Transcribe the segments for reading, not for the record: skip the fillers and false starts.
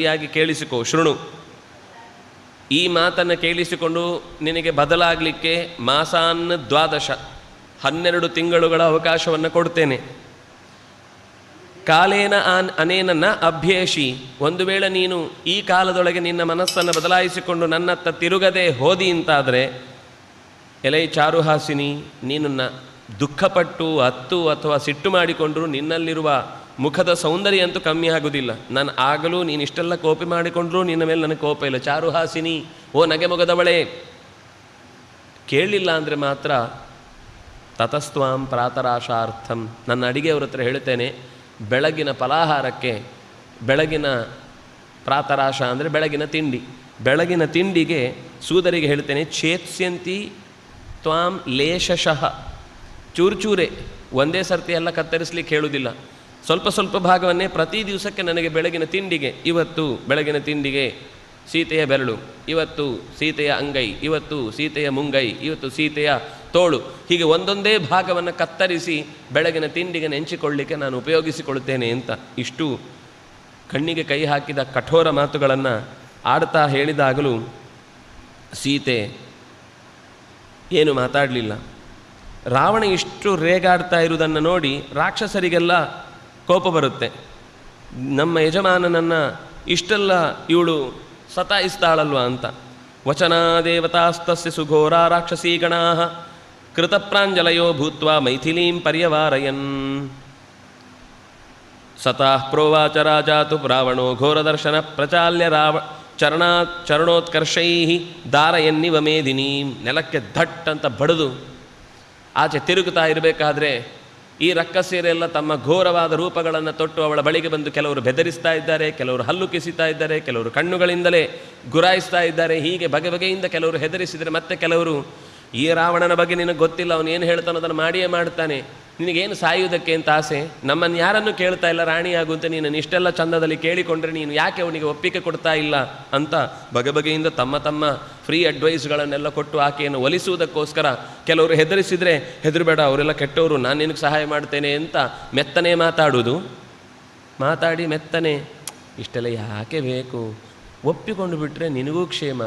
ಯಾಗಿ ಕೇಳಿಸಿಕೋ, ಶೃಣು. ಈ ಮಾತನ್ನು ಕೇಳಿಸಿಕೊಂಡು ನಿನಗೆ ಬದಲಾಗಲಿಕ್ಕೆ ಮಾಸಾನ್ 12 12 ತಿಂಗಳುಗಳ ಅವಕಾಶವನ್ನು ಕೊಡ್ತೇನೆ. ಕಾಲೇನ ಅನೇನ ನ ಅಭ್ಯೇಷಿ, ಒಂದು ವೇಳೆ ನೀನು ಈ ಕಾಲದೊಳಗೆ ನಿನ್ನ ಮನಸ್ಸನ್ನು ಬದಲಾಯಿಸಿಕೊಂಡು ನನ್ನತ್ತ ತಿರುಗದೆ ಹೋದಿ ಅಂತಾದರೆ, ಎಲೈ ಚಾರುಹಾಸಿನಿ, ನೀನನ್ನು ದುಃಖಪಟ್ಟು ಅತ್ತು ಅಥವಾ ಸಿಟ್ಟು ಮಾಡಿಕೊಂಡ್ರೂ ನಿನ್ನಲ್ಲಿರುವ ಮುಖದ ಸೌಂದರ್ಯ ಅಂತೂ ಕಮ್ಮಿ ಆಗುವುದಿಲ್ಲ. ನಾನು ಆಗಲೂ ನೀನು ಇಷ್ಟೆಲ್ಲ ಕೋಪಿ ಮಾಡಿಕೊಂಡ್ರೂ ನಿನ್ನ ಮೇಲೆ ನನಗೆ ಕೋಪ ಇಲ್ಲ. ಚಾರುಹಾಸಿನಿ, ಓ ನಗೆ ಮೊಗದವಳೆ, ಕೇಳಲಿಲ್ಲ ಅಂದರೆ ಮಾತ್ರ ತತಸ್ತ್ವಾಂ ಪ್ರಾತರಾಶಾರ್ಥಂ, ನನ್ನ ಅಡಿಗೆಯವ್ರ ಹತ್ರ ಹೇಳ್ತೇನೆ, ಬೆಳಗಿನ ಫಲಾಹಾರಕ್ಕೆ, ಬೆಳಗಿನ ಪ್ರಾತರಾಶ ಅಂದರೆ ಬೆಳಗಿನ ತಿಂಡಿ, ಬೆಳಗಿನ ತಿಂಡಿಗೆ ಸೂದರಿಗೆ ಹೇಳ್ತೇನೆ, ಛೇತ್ಸ್ಯಂತಿ ತ್ವಾಂ ಲೇಷಶಃ, ಚೂರೇ, ಒಂದೇ ಸರ್ತಿ ಎಲ್ಲ ಕತ್ತರಿಸಲಿಕ್ಕೆ ಹೇಳುವುದಿಲ್ಲ, ಸ್ವಲ್ಪ ಸ್ವಲ್ಪ ಭಾಗವನ್ನೇ ಪ್ರತಿ ದಿವಸಕ್ಕೆ ನನಗೆ ಬೆಳಗಿನ ತಿಂಡಿಗೆ, ಇವತ್ತು ಬೆಳಗಿನ ತಿಂಡಿಗೆ ಸೀತೆಯ ಬೆರಳು, ಇವತ್ತು ಸೀತೆಯ ಅಂಗೈ, ಇವತ್ತು ಸೀತೆಯ ಮುಂಗೈ, ಇವತ್ತು ಸೀತೆಯ ತೋಳು, ಹೀಗೆ ಒಂದೊಂದೇ ಭಾಗವನ್ನು ಕತ್ತರಿಸಿ ಬೆಳಗಿನ ತಿಂಡಿಗೆ ನೆಂಚಿಕೊಳ್ಳಲಿಕ್ಕೆ ನಾನು ಉಪಯೋಗಿಸಿಕೊಳ್ತೇನೆ ಅಂತ ಇಷ್ಟು ಕಣ್ಣಿಗೆ ಕೈ ಹಾಕಿದ ಕಠೋರ ಮಾತುಗಳನ್ನು ಆಡ್ತಾ ಹೇಳಿದಾಗಲೂ ಸೀತೆ ಏನು ಮಾತಾಡಲಿಲ್ಲ. ರಾವಣ ಇಷ್ಟು ರೇಗಾಡ್ತಾ ಇರುವುದನ್ನು ನೋಡಿ ರಾಕ್ಷಸರಿಗೆಲ್ಲ ಕೋಪ ಬರುತ್ತೆ. ನಮ್ಮ ಯಜಮಾನನನ್ನು ಇಷ್ಟೆಲ್ಲ ಇವಳು ಸತಾಯಿಸ್ತಾಳಲ್ವ ಅಂತ. ವಚನಾದೇವತಾಸ್ತಸ್ಯ ಸುಘೋರ ರಾಕ್ಷಸೀಗಣಾ ಕೃತಪ್ರಾಂಜಲಯೋ ಭೂತ್ವಾ ಮೈಥಿಲೀಂ ಪರ್ಯವಾರಯನ್. ಸತಃ ಪ್ರೋವಾಚ ರಾಜಾತು ರಾವಣೋ ಘೋರದರ್ಶನ ಪ್ರಚಾಲ್ಯ ಚರಣೋತ್ಕರ್ಷೈ ದಾರಯನ್ನಿವ ಮೇದಿನೀಂ. ನೆಲಕ್ಕೆ ಧಟ್ ಅಂತ ಬಡಿದು ಆಚೆ ತಿರುಗುತ್ತಾ ಇರಬೇಕಾದ್ರೆ ಈ ರಕ್ಕಸೆಯರೆಲ್ಲ ತಮ್ಮ ಘೋರವಾದ ರೂಪಗಳನ್ನು ತೊಟ್ಟು ಅವಳ ಬಳಿಗೆ ಬಂದು ಕೆಲವರು ಬೆದರಿಸ್ತಾ ಇದ್ದಾರೆ, ಕೆಲವರು ಹಲ್ಲು ಕಿಸಿತಾ ಇದ್ದಾರೆ, ಕೆಲವರು ಕಣ್ಣುಗಳಿಂದಲೇ ಗುರಾಯಿಸ್ತಾ ಇದ್ದಾರೆ. ಹೀಗೆ ಬಗೆ ಬಗೆಯಿಂದ ಕೆಲವರು ಹೆದರಿಸಿದರೆ ಮತ್ತೆ ಕೆಲವರು, ಈ ರಾವಣನ ಬಗ್ಗೆ ನಿನಗೆ ಗೊತ್ತಿಲ್ಲ, ಅವನು ಏನು ಹೇಳ್ತಾನೋ ಅದನ್ನು ಮಾಡಿಯೇ ಮಾಡ್ತಾನೆ, ನಿನಗೇನು ಸಾಯುವುದಕ್ಕೆ ಅಂತ ಆಸೆ, ನಮ್ಮನ್ನು ಯಾರನ್ನೂ ಕೇಳ್ತಾ ಇಲ್ಲ ರಾಣಿಯಾಗುವಂತೆ, ನೀನು ಇಷ್ಟೆಲ್ಲ ಚಂದದಲ್ಲಿ ಕೇಳಿಕೊಂಡ್ರೆ ನೀನು ಯಾಕೆ ಅವನಿಗೆ ಒಪ್ಪಿಗೆ ಕೊಡ್ತಾ ಇಲ್ಲ ಅಂತ ಬಗೆ ಬಗೆಯಿಂದ ತಮ್ಮ ತಮ್ಮ ಫ್ರೀ ಅಡ್ವೈಸ್ಗಳನ್ನೆಲ್ಲ ಕೊಟ್ಟು ಆಕೆಯನ್ನು ಒಲಿಸುವುದಕ್ಕೋಸ್ಕರ ಕೆಲವರು ಹೆದರಿಸಿದರೆ, ಹೆದರಬೇಡ ಅವರೆಲ್ಲ ಕೆಟ್ಟವರು, ನಾನು ನಿನಗೆ ಸಹಾಯ ಮಾಡ್ತೇನೆ ಅಂತ ಮೆತ್ತನೆ ಮಾತಾಡುವುದು. ಮಾತಾಡಿ ಮೆತ್ತನೆ, ಇಷ್ಟೆಲ್ಲ ಯಾಕೆ ಬೇಕು, ಒಪ್ಪಿಕೊಂಡು ಬಿಟ್ಟರೆ ನಿನಗೂ ಕ್ಷೇಮ,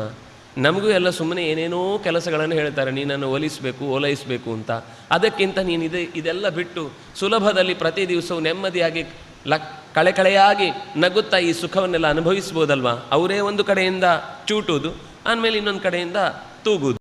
ನಮಗೂ ಎಲ್ಲ ಸುಮ್ಮನೆ ಏನೇನೋ ಕೆಲಸಗಳನ್ನು ಹೇಳ್ತಾರೆ, ನೀನನ್ನು ಒಲಿಸಬೇಕು ಓಲೈಸಬೇಕು ಅಂತ. ಅದಕ್ಕಿಂತ ನೀನು ಇದೆಲ್ಲ ಬಿಟ್ಟು ಸುಲಭದಲ್ಲಿ ಪ್ರತಿ ದಿವಸವೂ ನೆಮ್ಮದಿಯಾಗಿ ಕಳೆಯಾಗಿ ನಗುತ್ತಾ ಈ ಸುಖವನ್ನೆಲ್ಲ ಅನುಭವಿಸ್ಬೋದಲ್ವಾ. ಅವರೇ ಒಂದು ಕಡೆಯಿಂದ ಚೂಟುವುದು, ಆಮೇಲೆ ಇನ್ನೊಂದು ಕಡೆಯಿಂದ ತೂಗುವುದು.